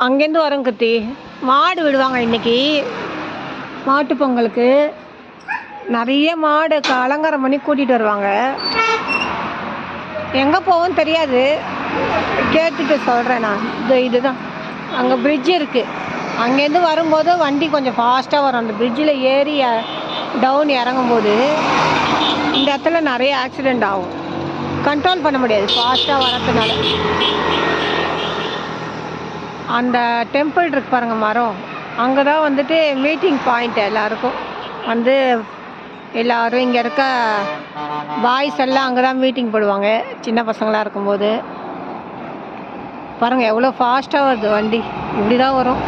அங்கேருந்து வரோம் கத்தி. மாடு விடுவாங்க இன்னைக்கு மாட்டு பொங்கலுக்கு. நிறைய மாடு அலங்காரம் பண்ணி கூட்டிகிட்டு வருவாங்க. எங்கே போவோன்னு தெரியாது, கேட்டுட்டு சொல்கிறேன் நான். இதுதான் அங்கே பிரிட்ஜ் இருக்குது. அங்கேருந்து வரும்போது வண்டி கொஞ்சம் ஃபாஸ்ட்டாக வரும். அந்த பிரிட்ஜில் ஏறி டவுன் இறங்கும்போது இந்த இடத்துல நிறைய ஆக்சிடெண்ட் ஆகும். கண்ட்ரோல் பண்ண முடியாது ஃபாஸ்ட்டாக வரதுனால. அந்த டெம்பிள் இருக்கு பாருங்கள், மரம். அங்கே தான் வந்துட்டு மீட்டிங் பாயிண்ட். எல்லாருக்கும் வந்து எல்லோரும் இங்கே இருக்க பாய்ஸ் எல்லாம் அங்கே தான் மீட்டிங் போடுவாங்க சின்ன பசங்களாக இருக்கும்போது. பாருங்கள் எவ்வளோ ஃபாஸ்ட்டாக வருது வண்டி. இப்படி தான் வரும்.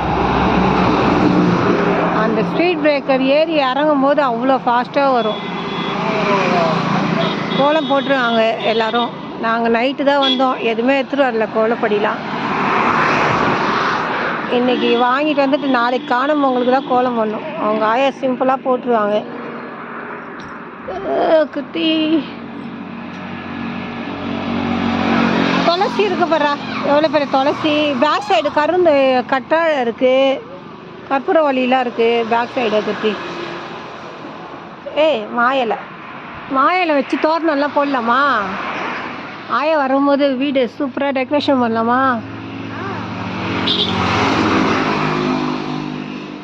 அந்த ஸ்பீட் பிரேக்கர் ஏறி இறங்கும் போது அவ்வளோ ஃபாஸ்ட்டாக வரும். கோலம் போட்டுருவாங்க எல்லோரும். நாங்கள் நைட்டு தான் வந்தோம், எதுவுமே எடுத்துகிட்டு வரல கோலப்படிலாம். இன்றைக்கி வாங்கிட்டு வந்துட்டு நாளைக்கு காணும் பொங்கலுக்கு தான் கோலம் பண்ணும். அவங்க ஆயா சிம்பிளாக போட்டுருவாங்க. குட்டி துளசி இருக்கு பாரா, எவ்வளோ பெரிய துளசி. பேக் சைடு கருந்து கட்டாழை இருக்குது, கற்பூர வழியெலாம் இருக்குது பேக் சைடு குட்டி. மாயிலை வச்சு தோரணம்லாம் போடலாமா? ஆயா வரும்போது வீடு சூப்பராக டெக்கரேஷன் பண்ணலாமா?